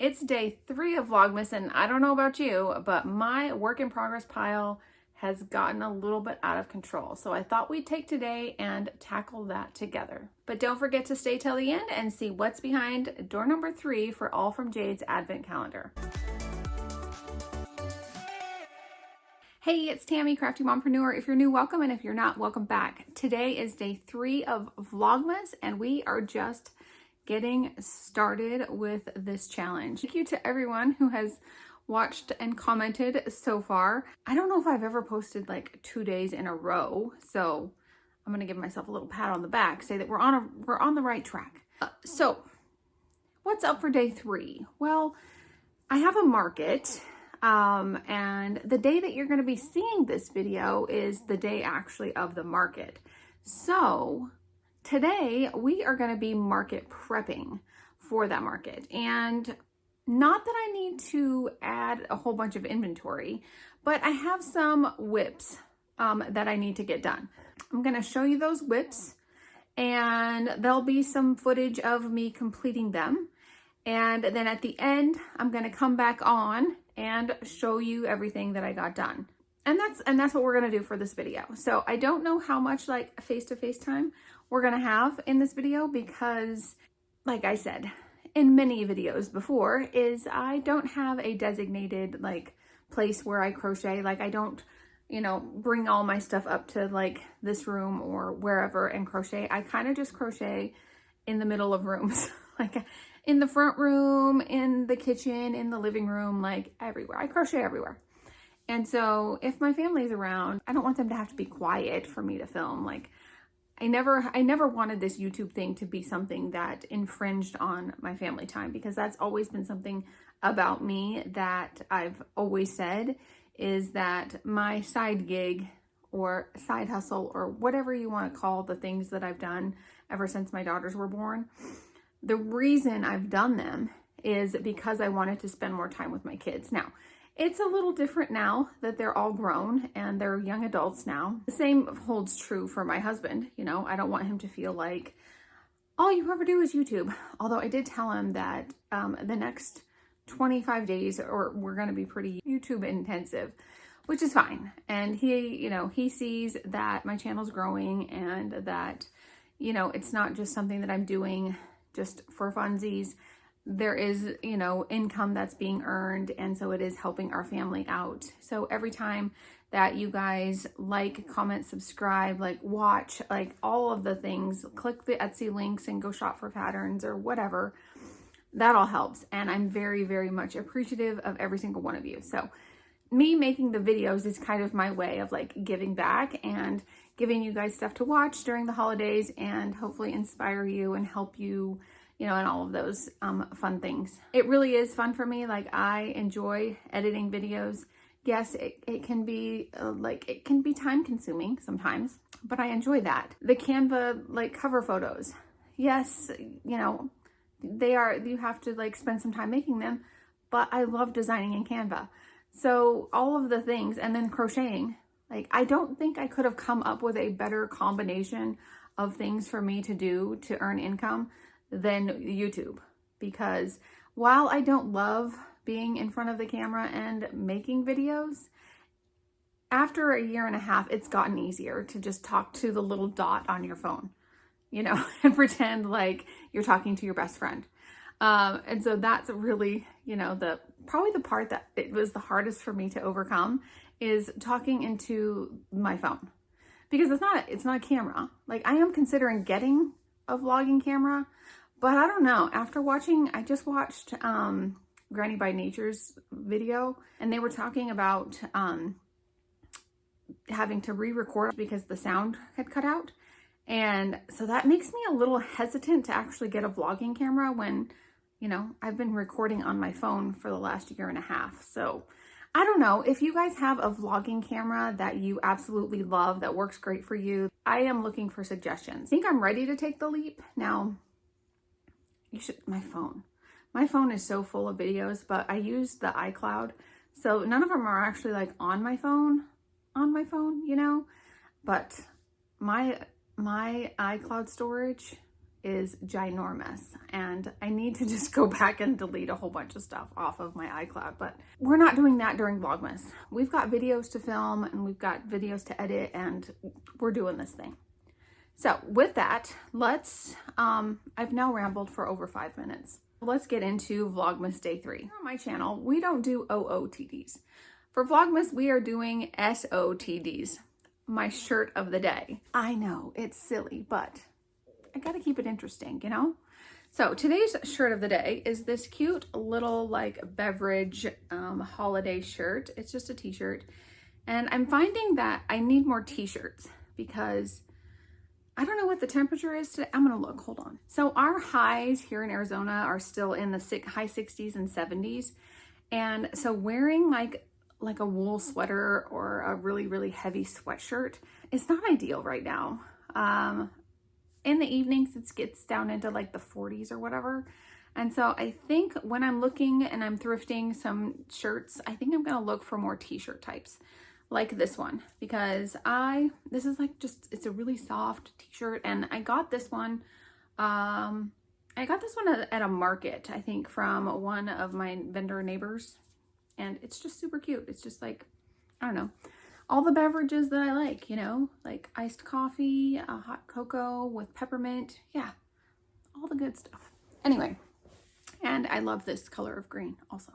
It's day 3 of Vlogmas, and I don't know about you, but my work in progress pile has gotten a little bit out of control. So I thought we'd take today and tackle that together. But don't forget to stay till the end and see what's behind door number 3 for AllFromJade's Advent Calendar. Hey, it's Tammy, Crafty Mompreneur. If you're new, welcome, and if you're not, welcome back. Today is day 3 of Vlogmas, and we are just getting started with this challenge. Thank you to everyone who has watched and commented so far. I don't know if I've ever posted like 2 days in a row, so I'm gonna give myself a little pat on the back, say that we're on the right track. So what's up for day 3? Well, I have a market, and the day that you're gonna be seeing this video is the day actually of the market. So today we are going to be market prepping for that market, and not that I need to add a whole bunch of inventory, but I have some whips that I need to get done. I'm going to show you those whips, and there'll be some footage of me completing them, and then at the end I'm going to come back on and show you everything that I got done. And that's what we're going to do for this video. So I don't know how much like face-to-face time we're going to have in this video, because like I said in many videos before, is I don't have a designated like place where I crochet. Like I don't, bring all my stuff up to like this room or wherever and crochet. I kind of just crochet in the middle of rooms, like in the front room, in the kitchen, in the living room, like everywhere. I crochet everywhere. And so if my family's around, I don't want them to have to be quiet for me to film. Like I never wanted this YouTube thing to be something that infringed on my family time, because that's always been something about me that I've always said, is that my side gig or side hustle or whatever you want to call the things that I've done ever since my daughters were born, the reason I've done them is because I wanted to spend more time with my kids. Now, it's a little different now that they're all grown and they're young adults now. The same holds true for my husband. I don't want him to feel like all you ever do is YouTube. Although I did tell him that the next 25 days we're going to be pretty YouTube intensive, which is fine. And he sees that my channel's growing and that, it's not just something that I'm doing just for funsies. There is, income that's being earned, and so it is helping our family out. So every time that you guys like, comment, subscribe, like watch, like all of the things, click the Etsy links and go shop for patterns or whatever, that all helps. And I'm very, very much appreciative of every single one of you. So me making the videos is kind of my way of like giving back and giving you guys stuff to watch during the holidays and hopefully inspire you and help you, and all of those fun things. It really is fun for me. Like I enjoy editing videos. Yes, it can be it can be time consuming sometimes, but I enjoy that. The Canva like cover photos. Yes, they are, you have to like spend some time making them, but I love designing in Canva. So all of the things, and then crocheting, like I don't think I could have come up with a better combination of things for me to do to earn income than YouTube. Because while I don't love being in front of the camera and making videos, after a year and a half, it's gotten easier to just talk to the little dot on your phone, and pretend like you're talking to your best friend. And so that's really, probably the part that it was the hardest for me to overcome, is talking into my phone, because it's not a camera. Like I am considering getting a vlogging camera, but I don't know. After I just watched Granny by Nature's video, and they were talking about having to re-record because the sound had cut out. And so that makes me a little hesitant to actually get a vlogging camera when, I've been recording on my phone for the last year and a half. So I don't know if you guys have a vlogging camera that you absolutely love, that works great for you. I am looking for suggestions. I think I'm ready to take the leap. Now, my phone is so full of videos, but I use the iCloud. So none of them are actually like on my phone, but my iCloud storage is ginormous, and I need to just go back and delete a whole bunch of stuff off of my iCloud, but we're not doing that during Vlogmas. We've got videos to film and we've got videos to edit, and we're doing this thing. So with that, let's, I've now rambled for over 5 minutes. Let's get into Vlogmas Day 3. Here on my channel, we don't do OOTDs. For Vlogmas, we are doing SOTDs, my shirt of the day. I know, it's silly, but I gotta keep it interesting, you know? So today's shirt of the day is this cute little like beverage holiday shirt. It's just a t-shirt. And I'm finding that I need more t-shirts because I don't know what the temperature is today. I'm gonna look, hold on. So our highs here in Arizona are still in the high 60s and 70s. And so wearing like a wool sweater or a really, really heavy sweatshirt is not ideal right now. In the evenings, it gets down into like the 40s or whatever. And so I think when I'm looking and I'm thrifting some shirts, I think I'm gonna look for more t-shirt types like this one, because this is like it's a really soft t-shirt, and I got this one, at a market, I think from one of my vendor neighbors, and it's just super cute. It's just like, I don't know, all the beverages that I like, you know, like iced coffee, a hot cocoa with peppermint. Yeah, all the good stuff. Anyway, and I love this color of green also.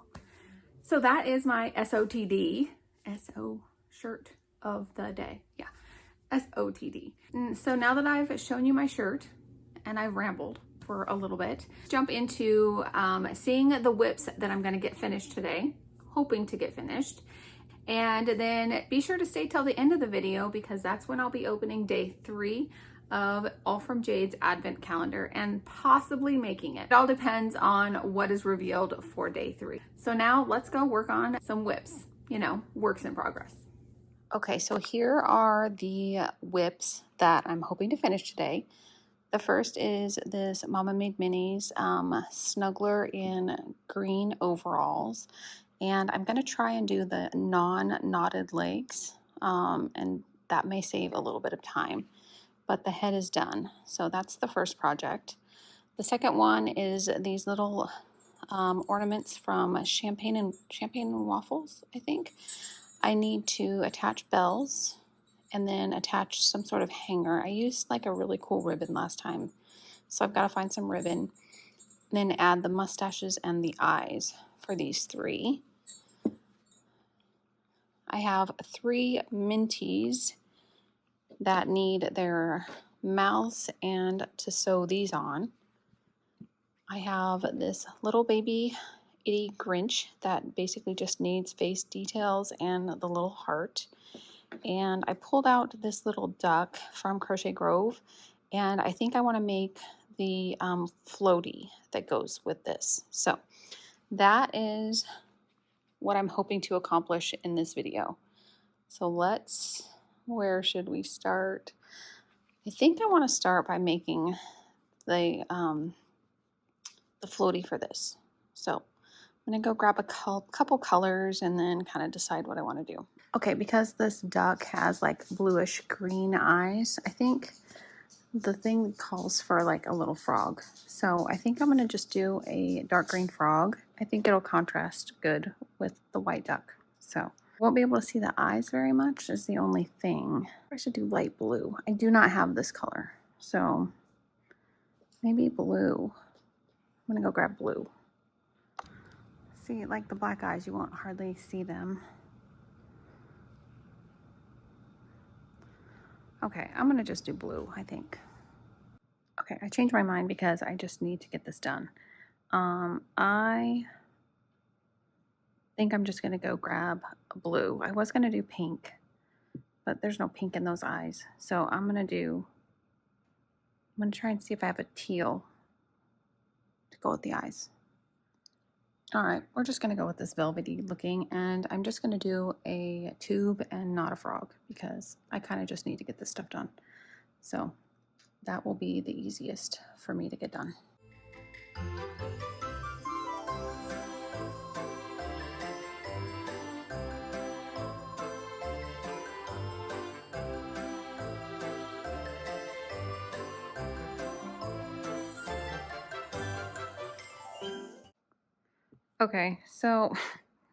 So that is my SOTD, SO shirt of the day. Yeah, SOTD. And so now that I've shown you my shirt and I've rambled for a little bit, jump into seeing the whips that I'm gonna get finished today, hoping to get finished. And then be sure to stay till the end of the video, because that's when I'll be opening Day 3 of AllFromJade's Advent Calendar and possibly making it. It all depends on what is revealed for Day 3. So now let's go work on some whips, you know, works in progress. Okay, so here are the whips that I'm hoping to finish today. The first is this Mama Made Minis snuggler in green overalls. And I'm going to try and do the non-knotted legs, and that may save a little bit of time, but the head is done. So that's the first project. The second one is these little ornaments from Champagne and Waffles, I think. I need to attach bells and then attach some sort of hanger. I used like a really cool ribbon last time, so I've got to find some ribbon. Then add the mustaches and the eyes for these 3. I have 3 minties that need their mouths and to sew these on. I have this little baby itty Grinch that basically just needs face details and the little heart. And I pulled out this little duck from Crochet Grove, and I think I want to make the floaty that goes with this. So that is what I'm hoping to accomplish in this video. So where should we start? I think I want to start by making the floaty for this. So I'm going to go grab a couple colors and then kind of decide what I want to do. Okay, because this duck has like bluish green eyes, I think the thing calls for like a little frog. So I think I'm going to just do a dark green frog. I think it'll contrast good with the white duck. So won't be able to see the eyes very much is the only thing. I should do light blue. I do not have this color. So maybe blue. I'm going to go grab blue. See, like the black eyes, you won't hardly see them. Okay, I'm going to just do blue, I think. Okay, I changed my mind because I just need to get this done. I think I'm just going to go grab blue. I was going to do pink, but there's no pink in those eyes. So I'm going to try and see if I have a teal to go with the eyes. All right, we're just going to go with this velvety looking, and I'm just going to do a tube and not a frog because I kind of just need to get this stuff done. So that will be the easiest for me to get done. Okay, so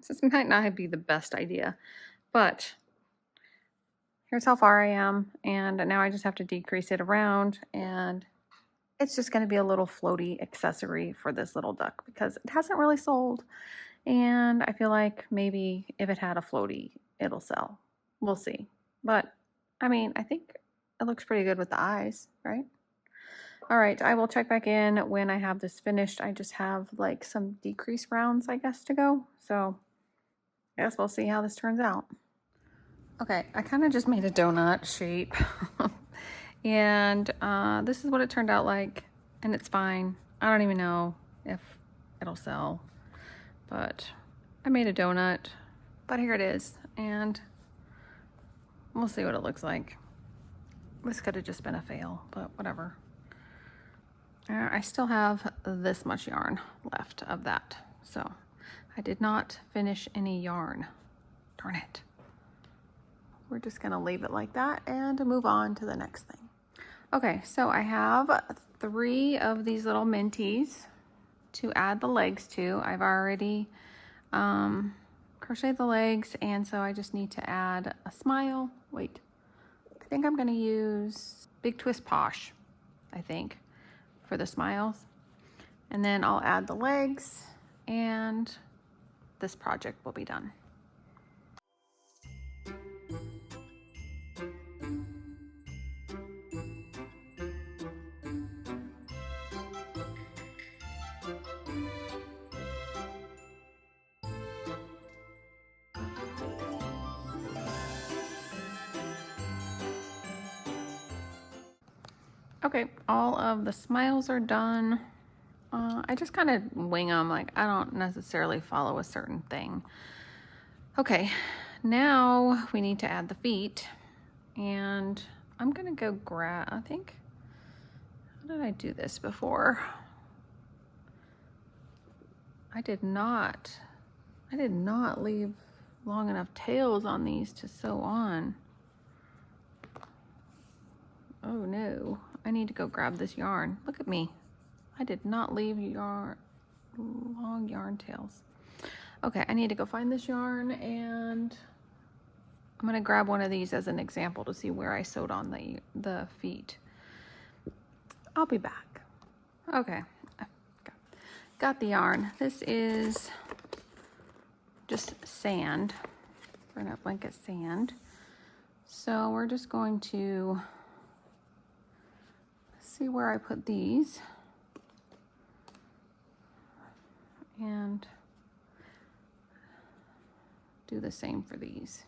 this might not be the best idea, but here's how far I am, and now I just have to decrease it around, and it's just going to be a little floaty accessory for this little duck because it hasn't really sold, and I feel like maybe if it had a floaty, it'll sell. We'll see. But I mean, I think it looks pretty good with the eyes, right? All right, I will check back in when I have this finished. I just have like some decrease rounds, I guess, to go. So I guess we'll see how this turns out. Okay, I kind of just made a donut shape. And this is what it turned out like, and it's fine. I don't even know if it'll sell, but I made a donut, but here it is, and we'll see what it looks like. This could have just been a fail, but whatever. I still have this much yarn left of that, so I did not finish any yarn. Darn it. We're just gonna leave it like that and move on to the next thing. Okay, so I have 3 of these little minties to add the legs to. I've already crocheted the legs, and so I just need to add a smile. Wait, I think I'm gonna use Big Twist Posh, I think, for the smiles. And then I'll add the legs, and this project will be done. Okay, all of the smiles are done. I just kind of wing them, like I don't necessarily follow a certain thing. Okay, now we need to add the feet, and I'm gonna go grab, I think, how did I do this before? I did not leave long enough tails on these to sew on. Oh no, I need to go grab this yarn. Look at me. I did not leave long yarn tails. Okay, I need to go find this yarn, and I'm gonna grab one of these as an example to see where I sewed on the feet. I'll be back. Okay, got the yarn. This is just sand, burn up blanket sand. So we're just going to see where I put these. And do the same for these.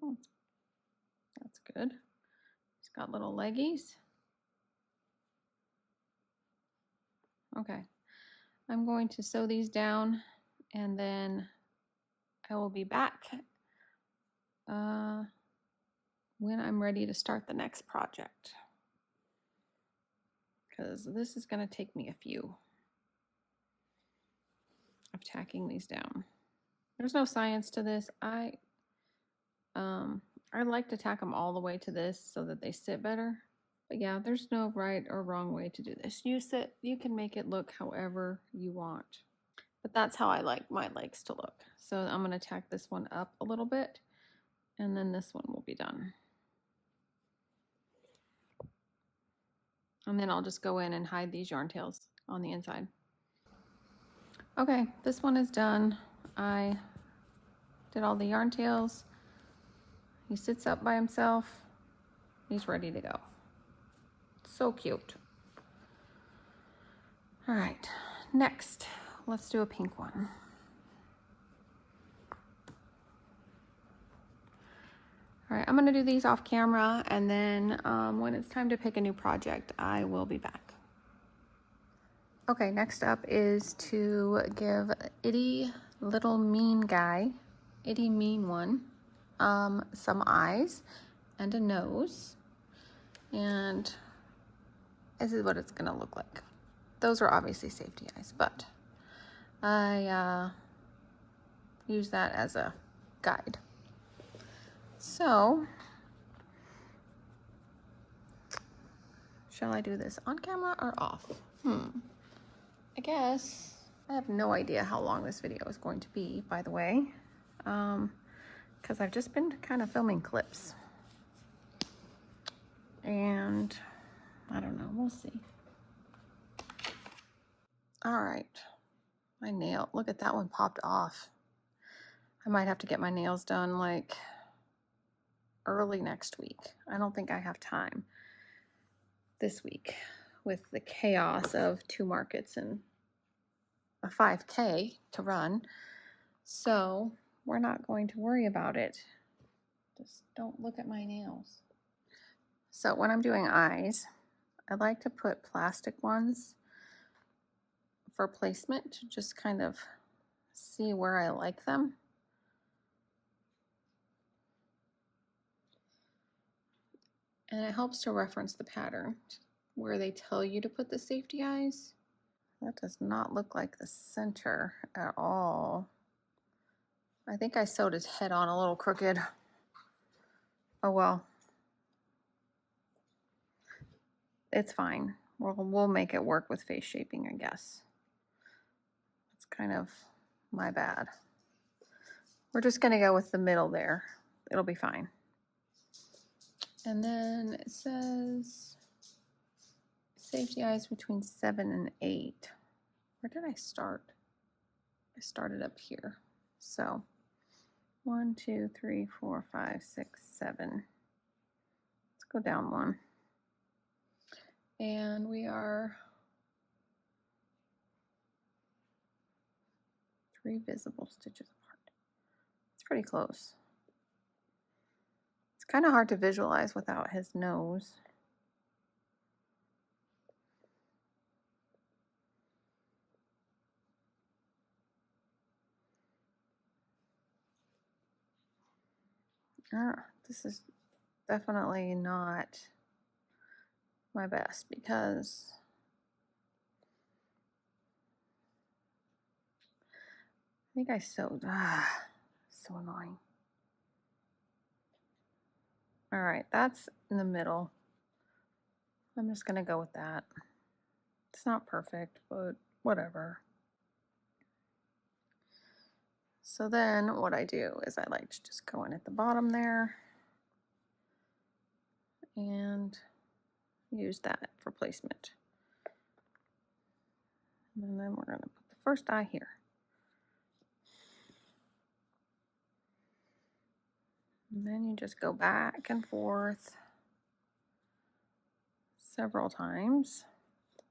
Oh, that's good. It's got little leggies. Okay, I'm going to sew these down, and then I will be back when I'm ready to start the next project, because this is going to take me a few of tacking these down. There's no science to this. I like to tack them all the way to this so that they sit better. But yeah, there's no right or wrong way to do this. You can make it look however you want. But that's how I like my legs to look. So I'm going to tack this one up a little bit, and then this one will be done. And then I'll just go in and hide these yarn tails on the inside. Okay, this one is done. I did all the yarn tails. He sits up by himself. He's ready to go. So cute. All right, next, let's do a pink one. All right, I'm gonna do these off camera, and then when it's time to pick a new project, I will be back. Okay, next up is to give Itty Little Mean Guy, Itty Mean One, some eyes and a nose. And this is what it's gonna look like. Those are obviously safety eyes, but I use that as a guide. So, shall I do this on camera or off? I guess I have no idea how long this video is going to be, by the way, because I've just been kind of filming clips. And I don't know, we'll see. All right, my nail, look at that one popped off. I might have to get my nails done like early next week. I don't think I have time this week with the chaos of 2 markets and a 5K to run. So we're not going to worry about it. Just don't look at my nails. So when I'm doing eyes, I like to put plastic ones for placement to just kind of see where I like them. And it helps to reference the pattern where they tell you to put the safety eyes. That does not look like the center at all. I think I sewed his head on a little crooked. Oh well. It's fine. We'll make it work with face shaping, I guess. It's kind of my bad. We're just gonna go with the middle there. It'll be fine. And then it says safety eyes between 7 and 8. Where did I start? I started up here. So 1, 2, 3, 4, 5, 6, 7. Let's go down 1. And we are 3 visible stitches apart. It's pretty close. It's kind of hard to visualize without his nose. This is definitely not my best because I think I sewed. So annoying. All right, that's in the middle. I'm just gonna go with that. It's not perfect, but whatever. So then what I do is I like to just go in at the bottom there and use that for placement. And then we're going to put the first eye here. And then you just go back and forth several times.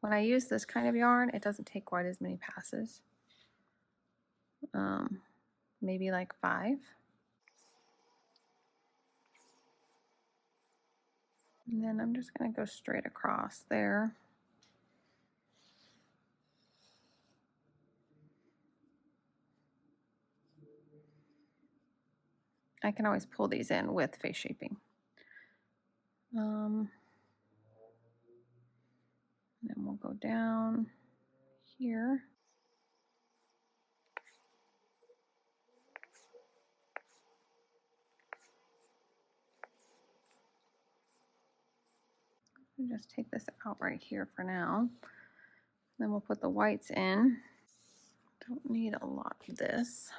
When I use this kind of yarn, it doesn't take quite as many passes. Maybe like 5. And then I'm just going to go straight across there. I can always pull these in with face shaping. Then we'll go down here. We'll just take this out right here for now. Then we'll put the whites in. Don't need a lot of this.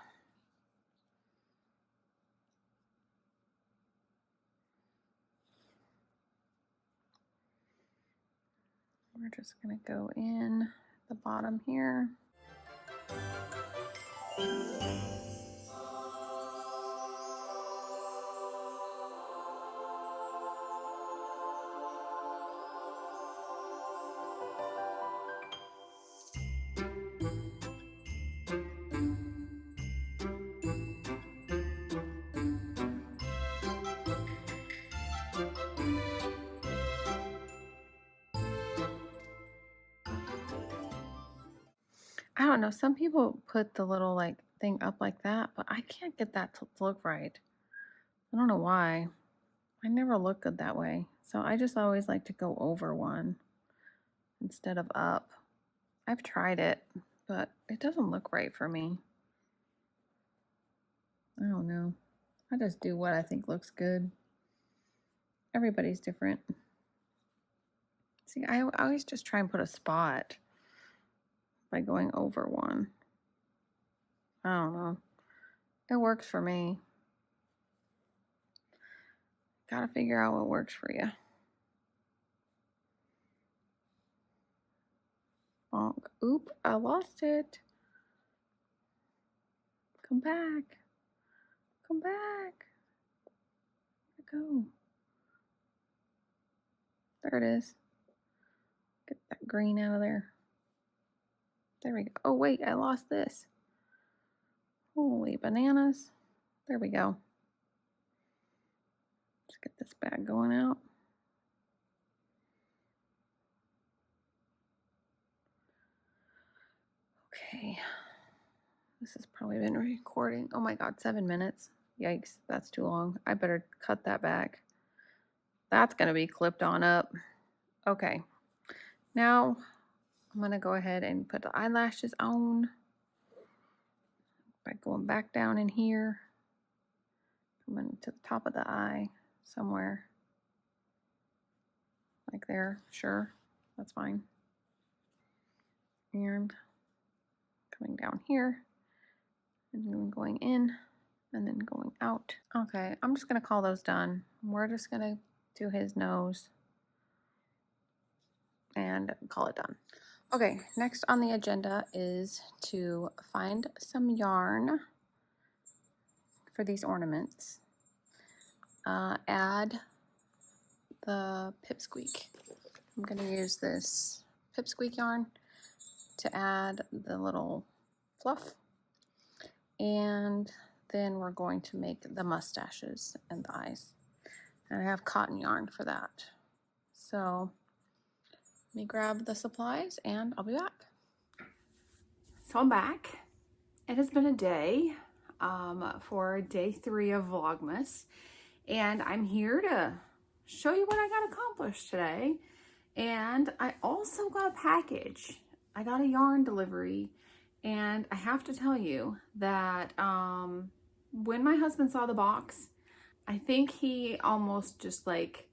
We're just going to go in the bottom here. don't know. Some people put the little like thing up like that, but I can't get that to look right. I don't know why. I never look good that way. So I just always like to go over one instead of up. I've tried it, but it doesn't look right for me. I don't know. I just do what I think looks good. Everybody's different. See, I always just try and put a spot by going over one. I don't know. It works for me. Gotta figure out what works for you. Bonk. Oop, I lost it. Come back. Come back. Where'd it go? There it is. Get that green out of there. There we go. Oh, wait, I lost this. Holy bananas. There we go. Let's get this bag going out. Okay. This has probably been recording. Oh my God, 7 minutes. Yikes, that's too long. I better cut that back. That's going to be clipped on up. Okay. Now, I'm going to go ahead and put the eyelashes on by going back down in here. Coming to the top of the eye somewhere. Like there. Sure. That's fine. And coming down here. And then going in. And then going out. Okay. I'm just going to call those done. We're just going to do his nose. And call it done. Okay, next on the agenda is to find some yarn for these ornaments. Add the pipsqueak. I'm going to use this pipsqueak yarn to add the little fluff. And then we're going to make the mustaches and the eyes. And I have cotton yarn for that. So let me grab the supplies and I'll be back. So I'm back. It has been a day for day 3 of Vlogmas, and I'm here to show you what I got accomplished today. And I also got a package. I got a yarn delivery, and I have to tell you that when my husband saw the box, I think he almost just like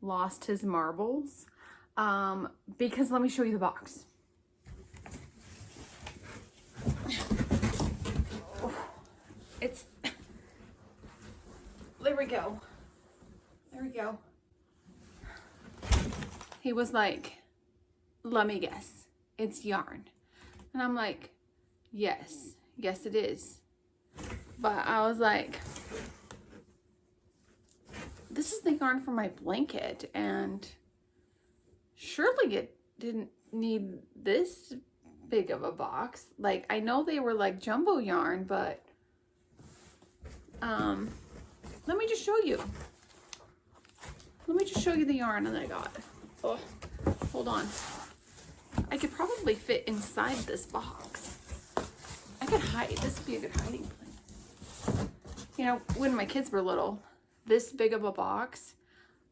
lost his marbles. Because let me show you the box. It's, there we go. There we go. He was like, let me guess, it's yarn. And I'm like, yes it is. But I was like, this is the yarn for my blanket, and surely it didn't need this big of a box. Like, I know they were like jumbo yarn, but let me just show you. Let me just show you the yarn that I got. Oh, hold on. I could probably fit inside this box. I could hide. This would be a good hiding place. You know, when my kids were little, this big of a box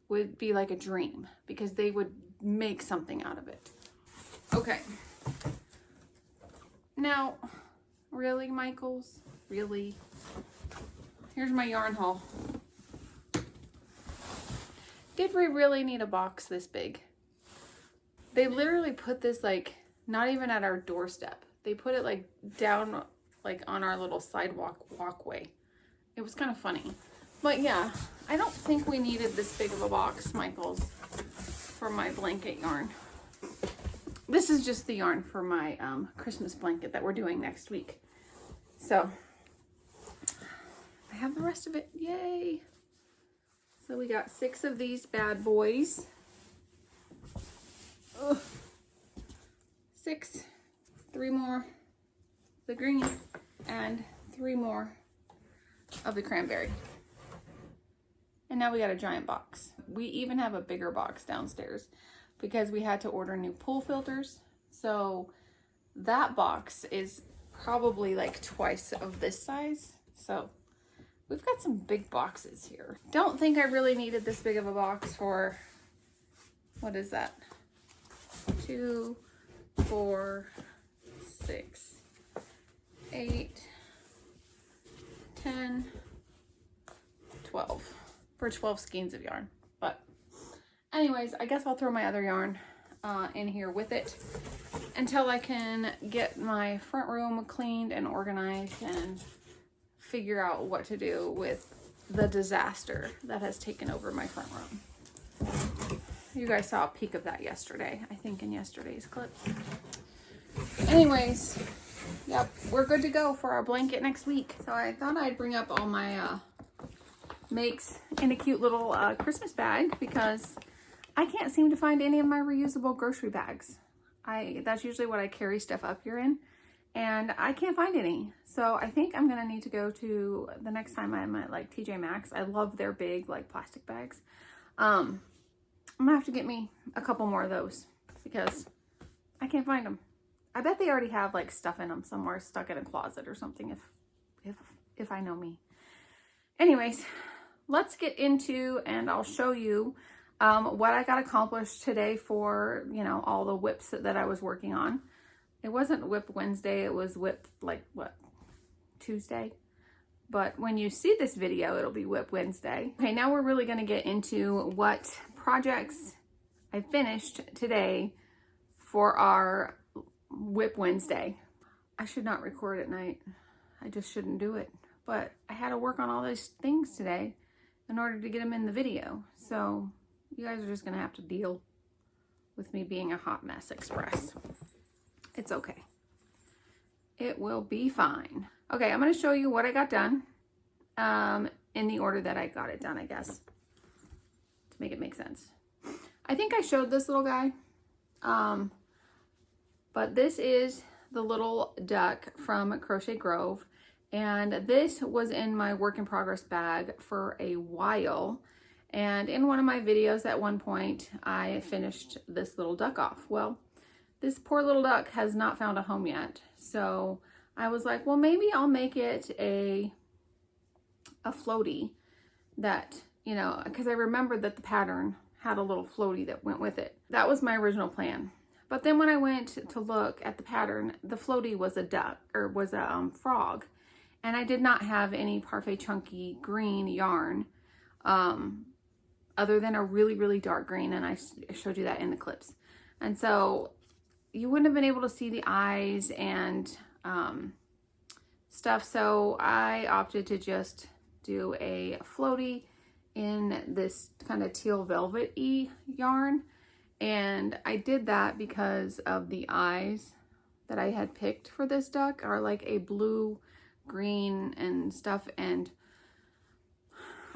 would be like a dream because they would make something out of it. Okay. Now, really, Michaels? Really? Here's my yarn haul. Did we really need a box this big? They literally put this like not even at our doorstep. They put it like down like on our little sidewalk walkway. It was kind of funny. But yeah, I don't think we needed this big of a box, Michaels, for my blanket yarn. This is just the yarn for my Christmas blanket that we're doing next week. So I have the rest of it. Yay! So we got 6 of these bad boys. Ugh. 6, 3 more the green, and 3 more of the cranberry. And now we got a giant box. We even have a bigger box downstairs because we had to order new pool filters. So that box is probably like twice of this size. So we've got some big boxes here. Don't think I really needed this big of a box for, what is that? 2, 4, 6, 8, 10, 12 for 12 skeins of yarn. But anyways, I guess I'll throw my other yarn in here with it until I can get my front room cleaned and organized and figure out what to do with the disaster that has taken over my front room. You guys saw a peek of that yesterday, I think, in yesterday's clip. Anyways, yep, we're good to go for our blanket next week. So I thought I'd bring up all my makes in a cute little Christmas bag because I can't seem to find any of my reusable grocery bags. That's usually what I carry stuff up here in, and I can't find any. So I think I'm gonna need to go to, the next time I'm at like TJ Maxx. I love their big like plastic bags. I'm gonna have to get me a couple more of those because I can't find them. I bet they already have like stuff in them somewhere stuck in a closet or something if I know me. Anyways, let's get into, and I'll show you what I got accomplished today for, you know, all the whips that I was working on. It wasn't Whip Wednesday, it was Whip, like, what, Tuesday? But when you see this video, it'll be Whip Wednesday. Okay, now we're really gonna get into what projects I finished today for our Whip Wednesday. I should not record at night. I just shouldn't do it. But I had to work on all those things today in order to get them in the video. So you guys are just gonna have to deal with me being a hot mess express. It's okay. It will be fine. Okay, I'm gonna show you what I got done in the order that I got it done, I guess, to make it make sense. I think I showed this little guy, but this is the little duck from Crochet Grove. And this was in my work in progress bag for a while. And in one of my videos at one point, I finished this little duck off. Well, this poor little duck has not found a home yet. So I was like, well, maybe I'll make it a floaty that, you know, because I remembered that the pattern had a little floaty that went with it. That was my original plan. But then when I went to look at the pattern, the floaty was a duck, or was a frog. And I did not have any Parfait Chunky green yarn, other than a really, really dark green. And I showed you that in the clips. And so you wouldn't have been able to see the eyes and stuff. So I opted to just do a floaty in this kind of teal velvet-y yarn. And I did that because of the eyes that I had picked for this duck are like a blue, green and stuff, and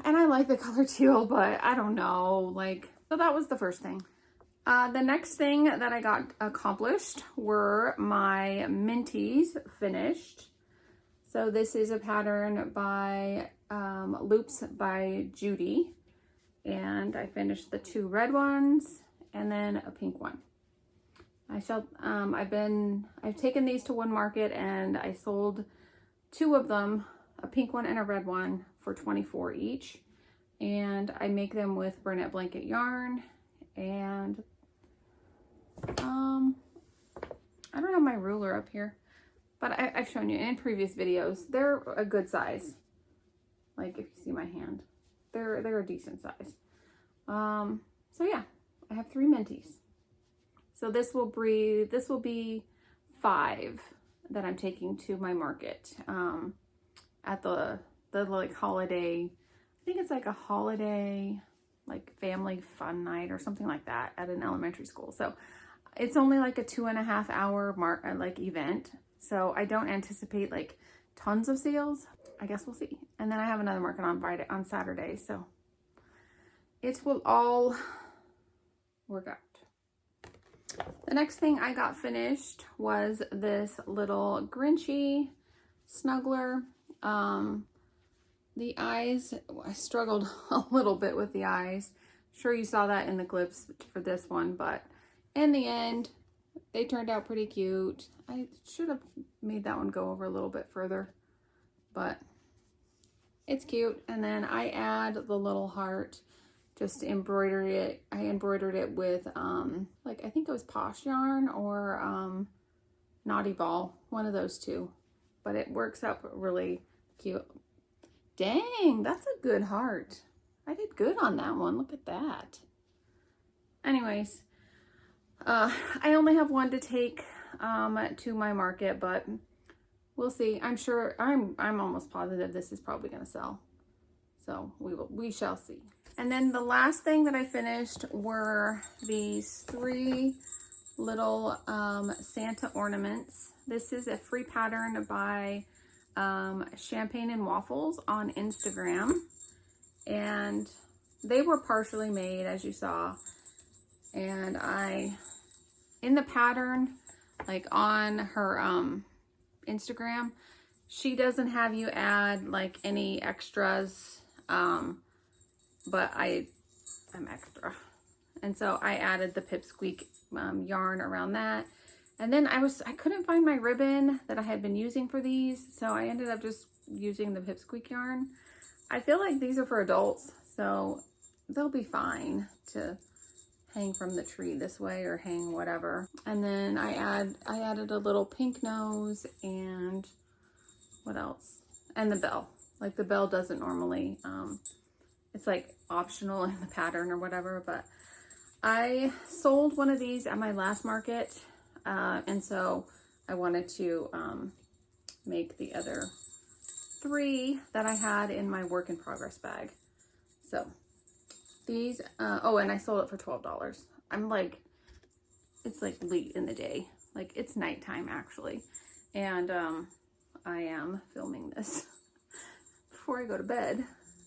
I like the color teal, but I don't know, like, so that was the first thing. The next thing that I got accomplished were my minties finished. So this is a pattern by Loops by Judy, and I finished the 2 red ones and then a pink one. I've taken these to one market and I sold 2 of them, a pink one and a red one, for $24 each. And I make them with Burnett blanket yarn. And I don't have my ruler up here, but I've shown you in previous videos. They're a good size. Like if you see my hand, they're a decent size. So yeah, I have 3 minties. So this will be 5 that I'm taking to my market at the like holiday, I think it's like a holiday like family fun night or something like that at an elementary school. So it's only like a 2.5 hour like event. So I don't anticipate like tons of sales. I guess we'll see. And then I have another market on Saturday. So it will all work out. The next thing I got finished was this little Grinchy snuggler. The eyes, I struggled a little bit with the eyes. Sure you saw that in the clips for this one, but in the end, they turned out pretty cute. I should have made that one go over a little bit further, but it's cute. And then I add the little heart just to embroider it. I embroidered it with like I think it was Posh yarn or Naughty Ball, one of those two, but it works out really cute. Dang, that's a good heart. I did good on that one. Look at that. Anyways, I only have one to take to my market, but we'll see. I'm sure, I'm almost positive this is probably going to sell. So we shall see. And then the last thing that I finished were these 3 little Santa ornaments. This is a free pattern by Champagne and Waffles on Instagram. And they were partially made, as you saw. And in the pattern, like on her Instagram, she doesn't have you add like any extras, but I'm extra. And so I added the Pipsqueak yarn around that. And then I couldn't find my ribbon that I had been using for these, so I ended up just using the Pipsqueak yarn. I feel like these are for adults, so they'll be fine to hang from the tree this way or hang whatever. And then I added a little pink nose and what else? And the bell. Like the bell doesn't normally, it's like optional in the pattern or whatever, but I sold one of these at my last market. And so I wanted to make the other 3 that I had in my work in progress bag. So these, oh, and I sold it for $12. I'm like, it's like late in the day. Like it's nighttime actually. And I am filming this before I go to bed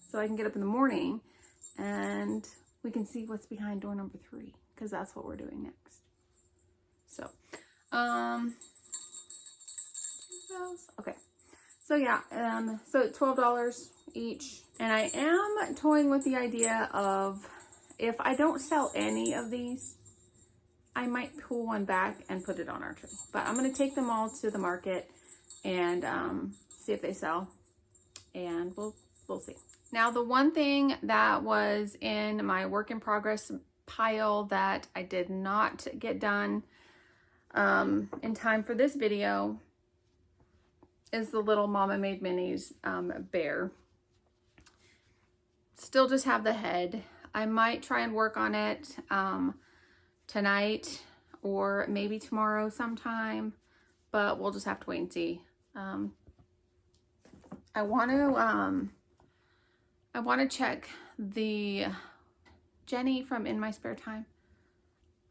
so I can get up in the morning and we can see what's behind door number 3, because that's what we're doing next. So, okay. So yeah, so $12 each. And I am toying with the idea of, if I don't sell any of these, I might pull one back and put it on our tree. But I'm going to take them all to the market and see if they sell. And we'll see. Now, the one thing that was in my work in progress pile that I did not get done in time for this video is the little Mama Made Minis bear. Still just have the head. I might try and work on it tonight or maybe tomorrow sometime, but we'll just have to wait and see. I want to check the Jenny from In My Spare Time.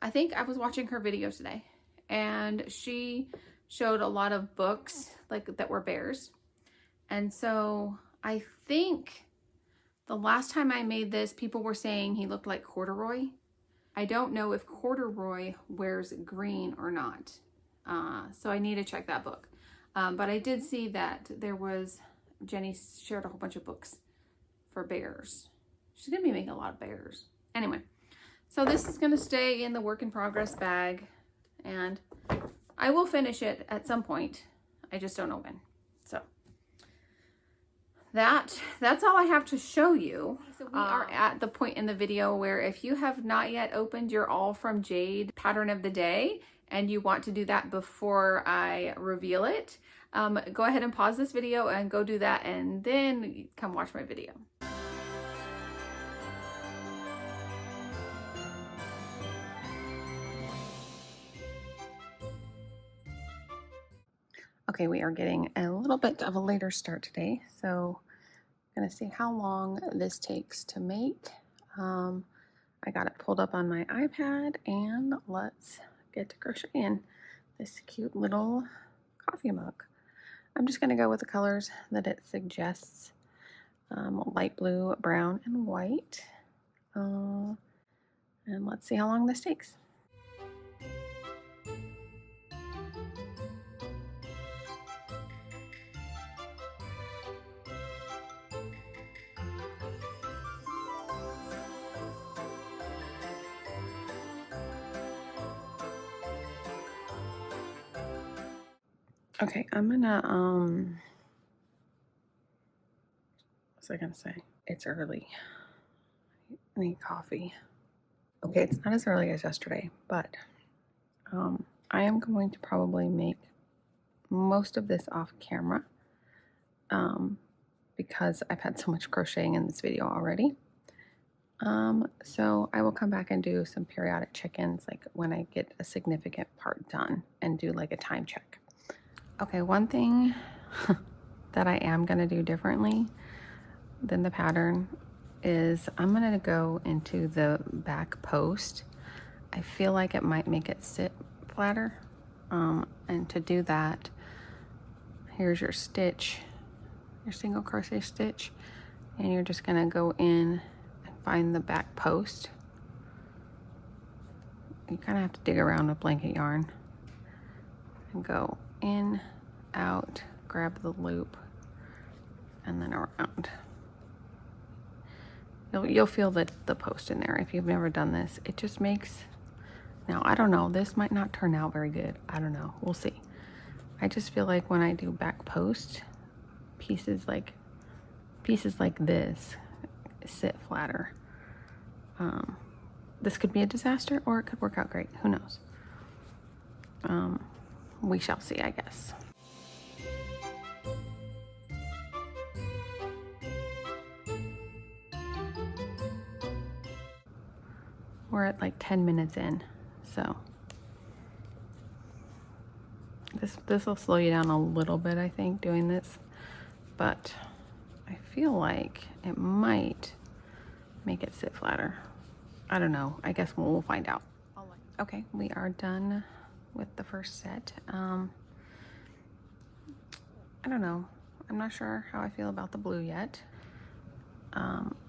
I think I was watching her video today and she showed a lot of books like that were bears. And so I think the last time I made this, people were saying he looked like corduroy. I don't know if corduroy wears green or not. So I need to check that book. But I did see that there was, Jenny shared a whole bunch of books for bears. She's gonna be making a lot of bears. Anyway, so this is gonna stay in the work in progress bag and I will finish it at some point. I just don't know when. So that's all I have to show you. So we are at the point in the video where if you have not yet opened your AllFromJade pattern of the day and you want to do that before I reveal it, go ahead and pause this video and go do that and then come watch my video. Okay, we are getting a little bit of a later start today, so I'm gonna see how long this takes to make. I got it pulled up on my iPad and let's get to crocheting this cute little coffee mug. I'm just gonna go with the colors that it suggests, light blue, brown, and white. And let's see how long this takes. Okay, I'm gonna, what's I gonna say? It's early. I need coffee. Okay, it's not as early as yesterday, but I am going to probably make most of this off camera because I've had so much crocheting in this video already. So I will come back and do some periodic check-ins, like when I get a significant part done, and do like a time check. Okay, one thing that I am gonna do differently than the pattern is I'm gonna go into the back post. I feel like it might make it sit flatter. And to do that, here's your stitch, your single crochet stitch, and you're just gonna go in and find the back post. You kind of have to dig around with blanket yarn and go in, out, grab the loop, and then around. You'll feel the post in there if you've never done this. It just makes, now I don't know, this might not turn out very good. I don't know, we'll see. I just feel like when I do back post, pieces like this sit flatter. This could be a disaster or it could work out great, who knows. We shall see, I guess. We're at like 10 minutes in, so this will slow you down a little bit, I think, doing this, but I feel like it might make it sit flatter. I don't know. I guess we'll find out. Okay, we are done with the first set. I don't know. I'm not sure how I feel about the blue yet.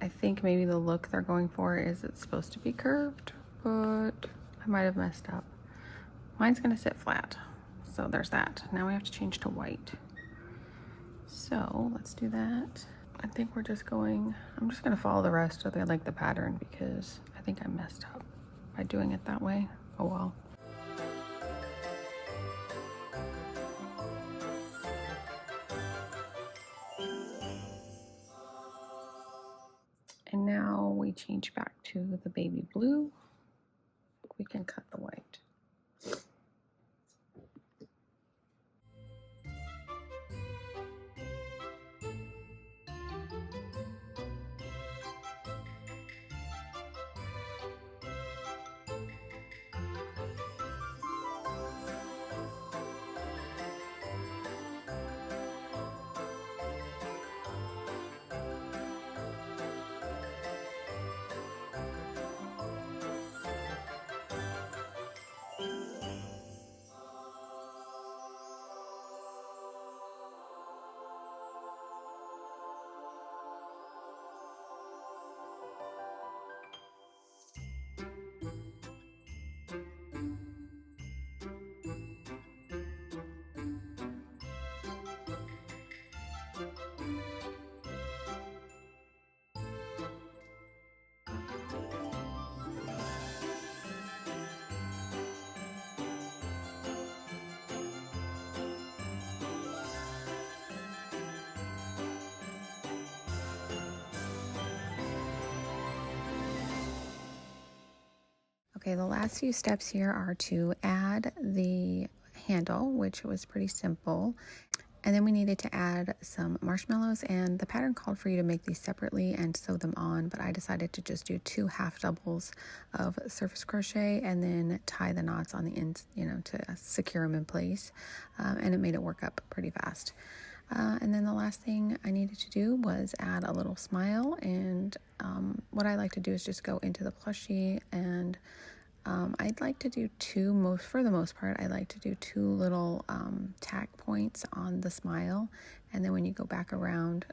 I think maybe the look they're going for is it's supposed to be curved, but I might have messed up. Mine's gonna sit flat, so there's that. Now we have to change to white. So let's do that. I think we're just going, I'm just gonna follow the rest of the pattern because I think I messed up by doing it that way. Oh well. And now we change back to the baby blue. We can cut the white. Okay, the last few steps here are to add the handle, which was pretty simple. And then we needed to add some marshmallows, and the pattern called for you to make these separately and sew them on, but I decided to just do 2 half doubles of surface crochet and then tie the knots on the ends, you know, to secure them in place. And it made it work up pretty fast. And then the last thing I needed to do was add a little smile, and what I like to do is just go into the plushie, and I'd like to do for the most part, I like to do 2 little tack points on the smile, and then when you go back around,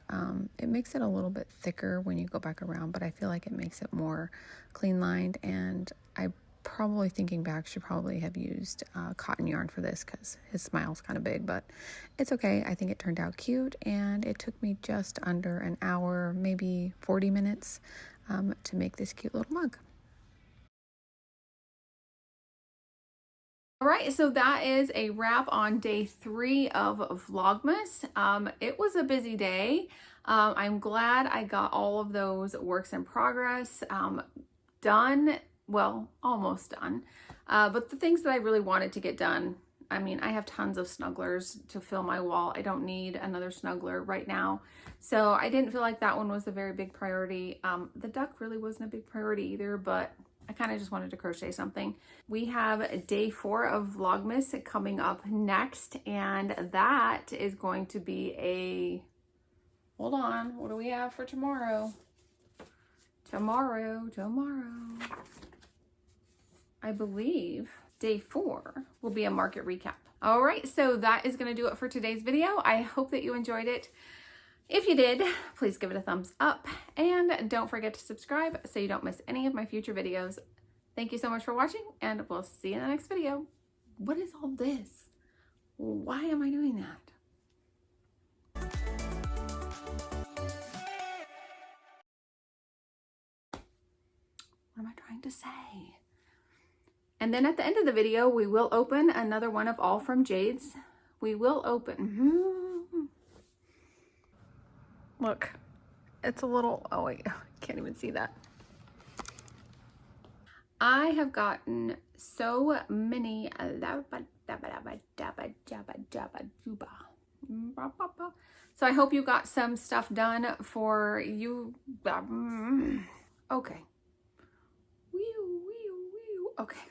it makes it a little bit thicker when you go back around, but I feel like it makes it more clean lined, and I probably, thinking back, should probably have used cotton yarn for this because his smile's kind of big, but it's okay. I think it turned out cute, and it took me just under an hour, maybe 40 minutes to make this cute little mug. All right, so that is a wrap on day 3 of Vlogmas. It was a busy day. I'm glad I got all of those works in progress done. Well, almost done. But the things that I really wanted to get done, I mean, I have tons of snugglers to fill my wall. I don't need another snuggler right now. So I didn't feel like that one was a very big priority. The duck really wasn't a big priority either, but I kind of just wanted to crochet something. We have day 4 of Vlogmas coming up next, and that is going to be a, hold on, what do we have for tomorrow? Tomorrow. I believe day 4 will be a market recap. All right, so that is going to do it for today's video. I hope that you enjoyed it. If you did, please give it a thumbs up and don't forget to subscribe so you don't miss any of my future videos. Thank you so much for watching, and we'll see you in the next video. What is all this? Why am I doing that? What am I trying to say? And then at the end of the video, we will open another one of AllFromJade's. We will open. Look, it's a little, oh wait, can't even see that. I have gotten so many, so I hope you got some stuff done for you. Okay. Okay.